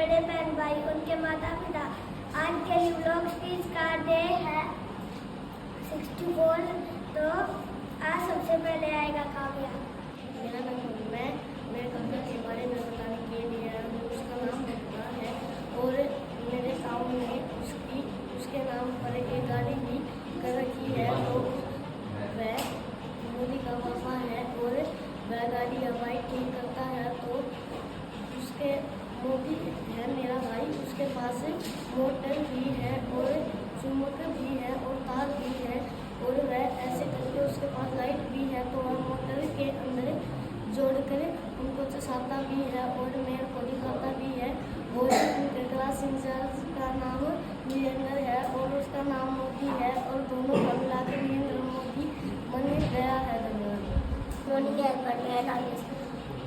बड़े बहन भाई, उनके माता पिता, आज के लिए व्लॉग स्पीच का डे है 64। तो आज सबसे पहले आएगा काव्या। मेरा नाम मैं काव्या के बारे में बताने के लिए उसका नाम ममता है और मेरे गाँव में उसके नाम पर एक गाड़ी भी कर रखी है। तो वह मोदी का पापा है और वह गाड़ी हवाई ठीक करता है। तो उसके मोदी है मेरा भाई, उसके पास मोटर भी है और मोटर भी है और तार भी है और वह ऐसे करके उसके पास लाइट भी है। तो वह मोटर के अंदर जोड़कर उनको चसाता भी है और मेरे को दिखाता भी है। और उनके क्लास इंचार्ज का नाम वीरेंद्र है और उसका नाम मोदी है और दोनों का मिलाकर वीरेंद्र मोदी बन गया है। धन्यवाद।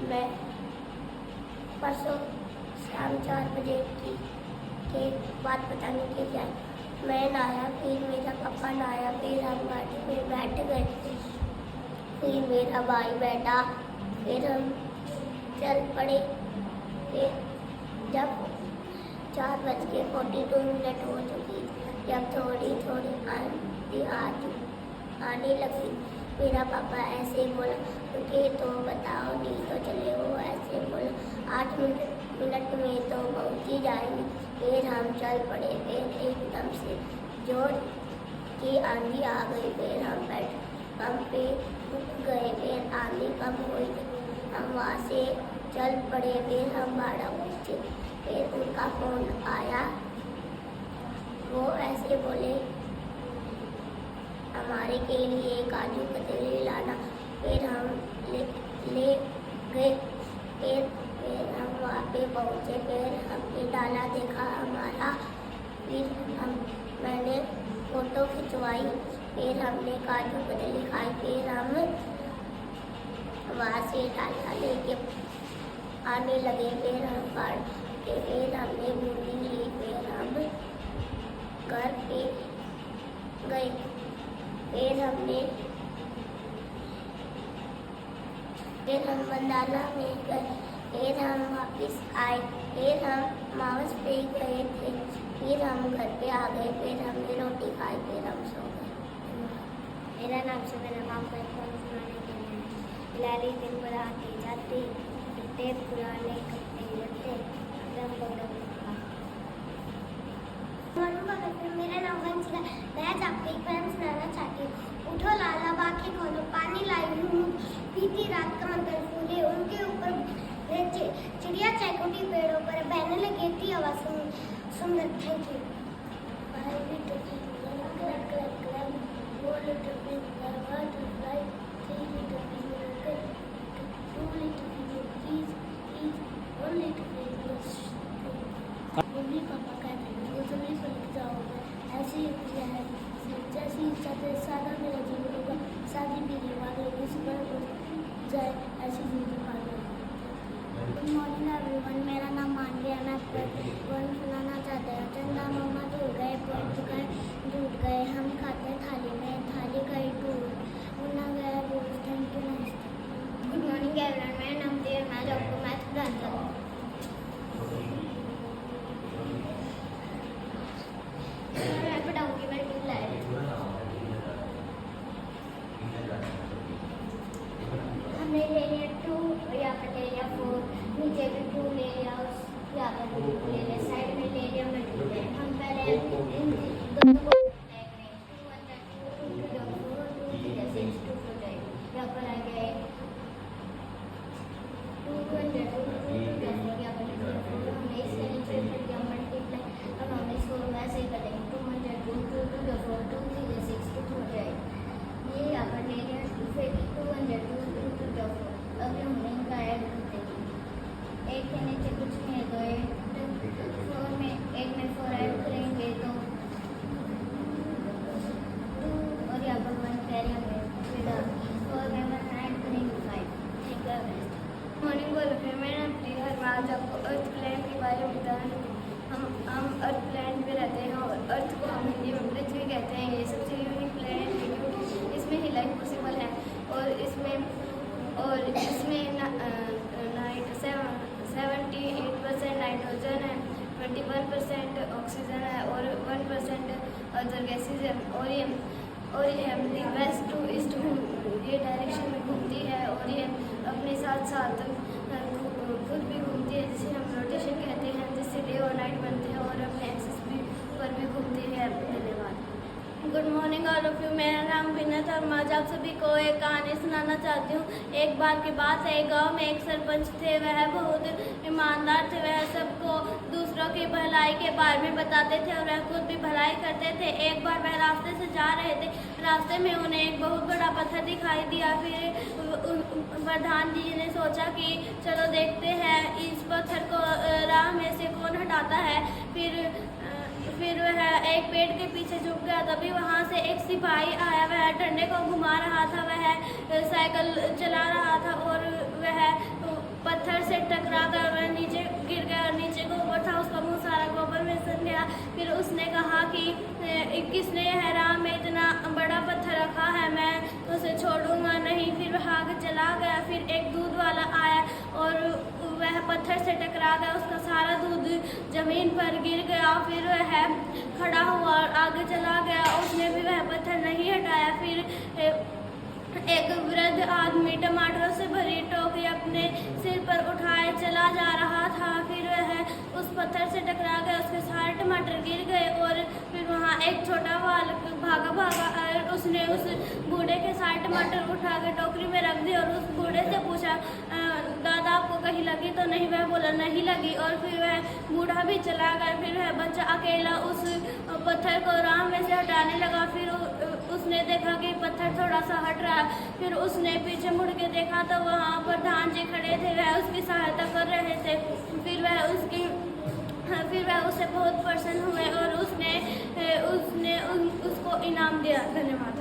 मैं परसों शाम 4 बजे के बाद बताने के लिए मैं नहाया, फिर मेरा पापा नहाया, फिर हम गाड़ी में बैठ गए, फिर मेरा भाई बैठा, फिर हम चल पड़े। फिर जब 4:42 हो चुकी, जब थोड़ी थोड़ी आंधी आने लगी, मेरा पापा ऐसे बोला कि तो बताओ नहीं तो चले। वो ऐसे बोला 8 मिनट में तो पहुँच ही जाएंगे। फिर हम चल पड़े, फिर एकदम से जोर की आंधी आ गई, फिर हम पे रुक गए, फिर आंधी कम हुई, हम वहाँ से चल पड़े, फिर हम भाड़ा पहुँचे। फिर उनका फोन आया, वो ऐसे बोले हमारे के लिए काजू कतली लाना। फिर हम ले गए, फिर हम वहाँ पे पहुँचे, फिर हमने डाला देखा हमारा, फिर मैंने फ़ोटो खिंचवाई, फिर हमने काजू कतली खाई, फिर हम वहाँ से डाला लेके आने लगे, फिर हम काट के फिर हमने बूंदी ली, फिर हम घर पे गए, फिर हम मंडाला में गए, फिर हम वापस आए, फिर हम मावस पे गए थे, फिर हम घर पे आ गए, फिर हमने रोटी खाई, फिर हम सो गए। मेरा नाम से मेरा नाम का सुनाने के लिए लाली दिन पर आते जाते फिरते पुराने कपड़े लगते मेरा नाम वंशिका, मैं आपको एक बार सुनाना चाहती हूँ। उठो लाला बाकी खोलो, पानी लाई हूँ, बीती रात का मंदिर फूले, उनके ऊपर चिड़िया चैकोटी पेड़ों पर बहने लगी थी आवाज सुंदर। Thank you. मम्मी पापा कहते हैं वो सभी को लिख जाओगे, ऐसी ही है जैसी सादा मेरा जीवन होगा, शादी भी रिवाज होगी, इस पर हो जाए ऐसी जिंदगी पालो। गुड मॉर्निंग एवरीवन, मेरा नाम मानवी है। मैं वन सुनाना चाहते हैं। चंदा मामा दूर गए, पहुँच गए, टूट गए, हम खाते थाली में, थाली गई टूट, उन्ना गया दूर। Thank you. Good morning everyone, मेरा नाम देव, मैं आपको मैथ पढ़ाता हूँ। हमने ले लिया 2, यहाँ पर ले लिया 4, नीचे भी 2 ले लिया, यहाँ पर भी 2 ले लिया, साइड में ले लिया मल्टीप्लाई। हम पहले दोनों को यहाँ पर आ गए 2 हमने इसके नीचे किया मल्टीप्लाई। अब हम इसको वैसे करेंगे 2 2 2 4 2 3 6 2 हो जाएगा। ये यहाँ पर ले लिया, फिर 200 2 2 4। अब हमने इनका ऐड करते हैं, एक के नीचे कुछ नहीं है तो 4 में एक में 4 ऐड करेंगे तो 2 और यहाँ पर 1 कैरी हमें फिर 4 में 1 ऐड करेंगे 5। ठीक है। मॉर्निंग बोल फिर मैंने हर बार आपको अर्थ प्लैनेट के बारे में बताया। हम अर्थ प्लैनेट पे रहते हैं और अर्थ को हम हिंदी में पृथ्वी कहते हैं। ये सबसे यूनिक प्लैनेट है क्योंकि इसमें ही लाइफ पॉसिबल है और इसमें 78% नाइट्रोजन है 1% ऑक्सीजन है और 1% अदर गैसेज है, और ये हमारी वेस्ट टू ईस्ट ये डायरेक्शन में घूमती है, और ये अपने साथ साथ खुद भी घूमती है, जिसे हम रोटेशन कहते हैं, जिससे डे और नाइट बनते हैं, और अपने एक्सिस भी पर भी घूमती है। धन्यवाद। Good morning all of you. मेरा नाम विनत है और मैं आज आप सभी को एक कहानी सुनाना चाहती हूँ। एक बार की बात है, एक गांव में एक सरपंच थे। वह बहुत ईमानदार थे। वह सबको दूसरों की भलाई के बारे में बताते थे और वह खुद भी भलाई करते थे। एक बार वह रास्ते से जा रहे थे। रास्ते में उन्हें एक बहुत बड़ा पत्थर दिखाई दिया। फिर प्रधान जी ने सोचा कि चलो देखते हैं इस पत्थर को राह में से कौन हटाता है। फिर वह एक पेड़ के पीछे झुक गया। तभी वहाँ से एक सिपाही आया। वह डंडे को घुमा रहा था। वह साइकिल चला रहा था और वह पत्थर से टकरा कर वह नीचे गिर गया और नीचे गोबर था। उसका मुंह सारा गोबर में सन गया। फिर उसने कहा कि किसने यह राह में इतना बड़ा पत्थर रखा है, मैं उसे छोड़ूंगा नहीं। फिर वह आगे चला गया। फिर एक दूध वाला आया और वह पत्थर से टकरा गया। उसका सारा दूध जमीन पर गिर गया। फिर वह खड़ा हुआ और आगे चला गया। उसने भी वह पत्थर नहीं हटाया। फिर एक वृद्ध आदमी टमाटरों से भरी टोकरी अपने सिर पर उठाए चला जा रहा था। फिर वह उस पत्थर से टकरा गया। उसके सारे टमाटर गिर गए और फिर वहाँ एक छोटा बालक भागा और उसने उस बूढ़े के सारे टमाटर उठा के टोकरी में रख दिए और उस बूढ़े से पूछा, दादा आपको कहीं लगी तो नहीं? वह बोला नहीं लगी। और फिर वह बूढ़ा भी चला गया। फिर वह बच्चा अकेला उस पत्थर को राह में से हटाने लगा। फिर उसने देखा कि पत्थर थोड़ा सा हट रहा है। फिर उसने पीछे मुड़ के देखा तो वहाँ प्रधान जी खड़े थे। वह उसकी सहायता कर रहे थे। फिर वह उससे बहुत प्रसन्न हुए और उसने उसको इनाम दिया। धन्यवाद।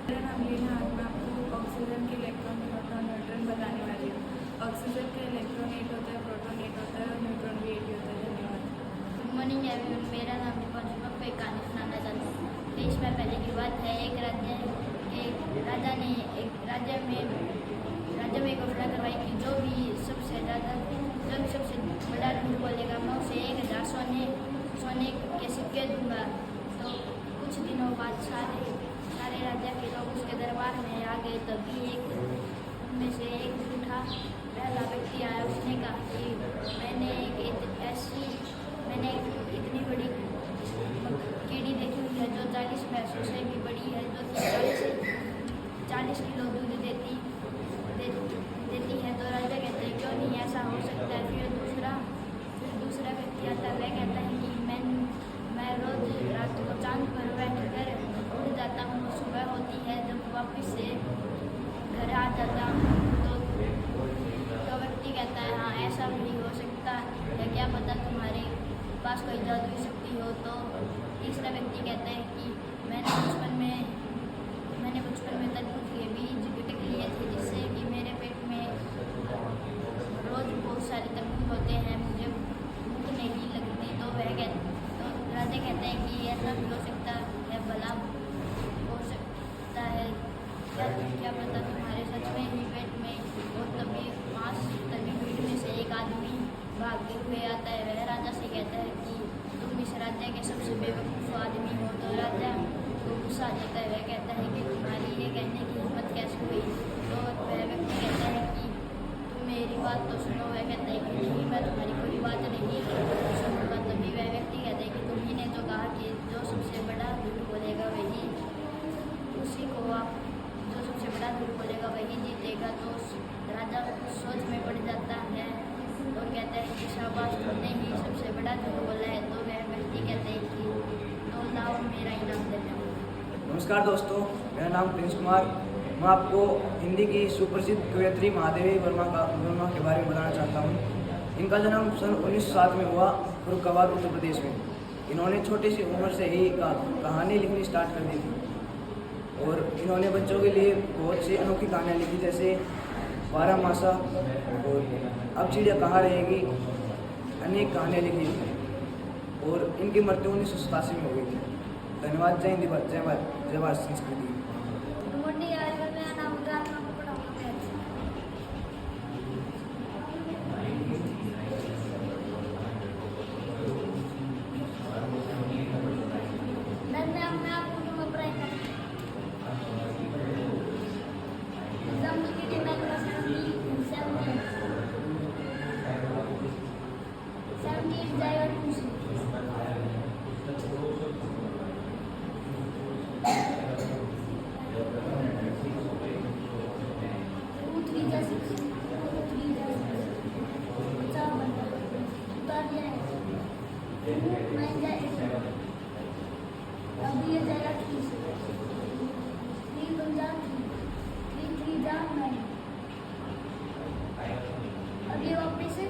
मेरा नाम लीना है। मैं आपको ऑक्सीजन के इलेक्ट्रॉन, प्रोटॉन, न्यूट्रॉन बताने वाली हूँ। ऑक्सीजन का इलेक्ट्रॉन 8 होता है, प्रोटॉन 8 होता है और न्यूट्रॉन भी 8 होता है। धन्यवाद। Good morning everyone. मेरा नाम दीपक। मैं आपको एक कहानी सुनाना चाहती हूँ। देश में पहले की बात है, एक राजा ने एक राज्य में घोषणा करवाई कि जो भी सबसे बड़ा झूठ बोलेगा मैं उसे 1000 सोने के सिक्के दूंगा। तो कुछ दिनों बाद सारे राज्य के लोग उसके दरबार में आ गए। तभी उनमें से एक झूठा पहला व्यक्ति आया। उसने कहा कि मैंने इतनी बड़ी कीड़ी देखी हुई है जो 40 भैंसों से भी बड़ी है, जो 40 किलो दूध देती है। तो राजा कहते हैं क्यों नहीं ऐसा हो सकता है। फिर दूसरा व्यक्ति आता है। वह कहता है कि मैं रोज रात को चांद पर बैठकर उड़ जाता हूँ। सुबह होती है जब वापस से घर आ जाता हूँ। तो व्यक्ति कहता है हाँ ऐसा भी हो सकता है, क्या पता तुम्हारे पास कोई जादुई शक्ति हो। तो तीसरा व्यक्ति कहता है कि मैंने बचपन में तरबूज के बीज गिटक लिए थे, जिससे कि मेरे पेट में रोज बहुत सारे तरबूज होते हैं, मुझे भूख नहीं लगती। तो राजा कहते हैं कि ऐसा भी हो सकता है, भला हो सकता है, क्या पता तुम्हारे सच में ही पेट में। और तभी भीड़ में से एक आदमी भागते हुए आता है। वह राजा से कहता है कि तुम इस राज्य के सबसे बेवकूफ़ आदमी हो। तो राजा को गुस्सा आ जाता है। वह कहता है कि तुम्हारी ये कहने की हिम्मत कैसे हुई। तो वह व्यक्ति कहता है कि तुम मेरी बात तो सुनो। वह कहता है कि नहीं, मैं तुम्हारी कोई बात नहीं सुनूंगा। तभी वह व्यक्ति कहता है कि तुम्ही ने तो कहा कि जो सबसे बड़ा झूठ बोलेगा वही जो सबसे बड़ा झूठ बोलेगा वही जीतेगा। तो राजा सोच में पड़ जाता है और कहता है कि शाबाश, तुमने ही सबसे बड़ा झूठ बोला है। तो वह व्यक्ति कहते हैं कि तो लाओ मेरा इनाम देना। नमस्कार दोस्तों, मेरा नाम प्रिंस कुमार। मैं आपको हिंदी की सुप्रसिद्ध कवयित्री महादेवी वर्मा के बारे में बताना चाहता हूँ। इनका जन्म सन 1907 में हुआ फर्रुखाबाद उत्तर प्रदेश में। इन्होंने छोटी सी उम्र से ही कहानी लिखनी स्टार्ट कर दी थी और इन्होंने बच्चों के लिए बहुत सी अनोखी कहानियाँ लिखी, जैसे 12 मासा और अब चिड़िया कहाँ रहेगी, अनेक कहानियाँ लिखी थी और इनकी मृत्यु 1987 में हो गई थी। धन्यवाद। जय हिंद, जय भारत संस्कृति। Good morning everyone. मेरा नाम उदार। मैं आपको पढ़ाऊंगा मैथ्स। टीट जाए और खुशी। अभी ये जाएगा ठीक से। 3 बन जा 3 3 जा 9। अब ये वापस से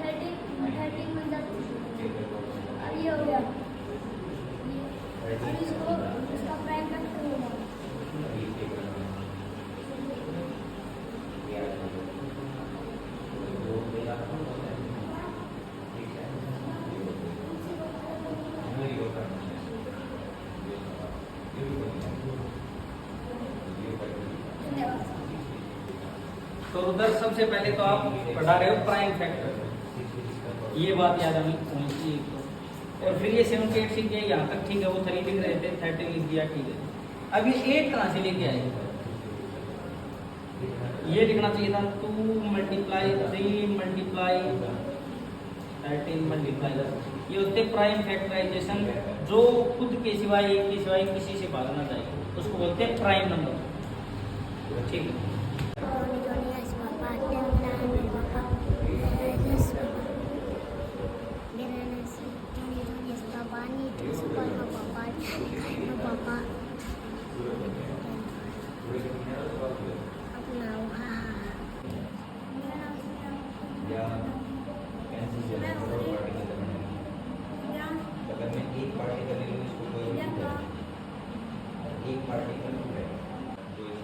13 बन जा। अब ये हो गया। अब इसको इसका प्राइम फैक्टर होगा। तो उधर सबसे पहले तो आप पढ़ा रहे हो प्राइम फैक्टर, ये बात याद आनी चाहिए। और फिर ये 7 8 सीख गया, यहाँ तक ठीक है, वो 3 लिख रहे थे, 13 लिख दिया, ठीक है। अब ये 8 कहाँ से लेके आए? ये लिखना चाहिए था 2 मल्टीप्लाई 3 मल्टीप्लाई 13 मल्टीप्लाई, ये होते प्राइम फैक्टराइजेशन, जो खुद के सिवाय एक के सिवाय किसी से भागना चाहिए, उसको बोलते हैं प्राइम नंबर, ठीक है।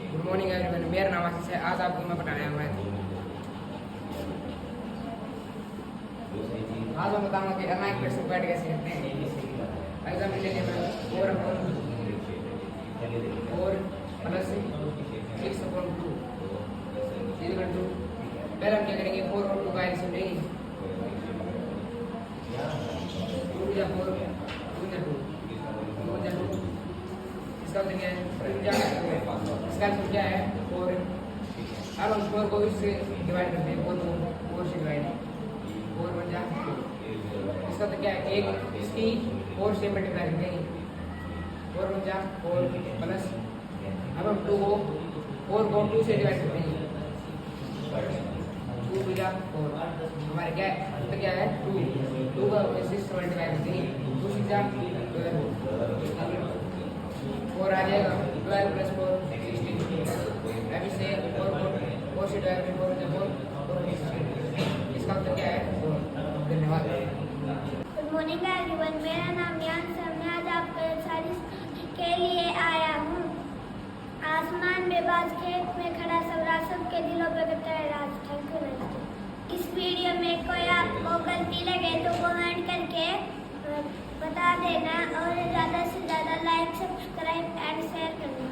गुड मॉर्निंग एवरीवन, मेरा नाम आशीष है। आज आपको मैं बताने आया हूँ। आज मैं बताऊंगा कि अमाइक पेट से कैसे करते हैं। एग्जाम्पल के लिए मैं 4 प्लस 6/2 पहले हम क्या करेंगे, 4 और 2 का एलसीएम लेंगे। 2 या 4 2 या 2 इसका मतलब क्या है? इसका मतलब क्या है? 4। अब हम 4 को इससे डिवाइड करते हैं, 4 से डिवाइड 4 बन जाए। इसका तो क्या है, एक इसकी 4 से मल्टीप्लाई करते हैं, 4 बन जा 4 प्लस। अब हम 4 को 2 से डिवाइड करते हैं, 2 बन जा 4। हमारे क्या है, तो क्या है 2 का 6 से मल्टीप्लाई करते हैं, 2 6 जा 4 आ जाएगा। 12 प्लस 4 16। अभी से 4 से 12 में 4 इसका मतलब क्या है? 4। धन्यवाद। गुड मॉर्निंग एवरीवन, मेरा नाम यान है। मैं आज आपको सारी के लिए आया हूँ। आसमान में बाज खेत में खड़ा सबरा सबके दिलों पे करता है राज। Thank you. इस वीडियो में कोई आपको गलती लगे तो कमेंट करके बता देना और ज़्यादा से ज़्यादा लाइक सब्सक्राइब एंड शेयर करना।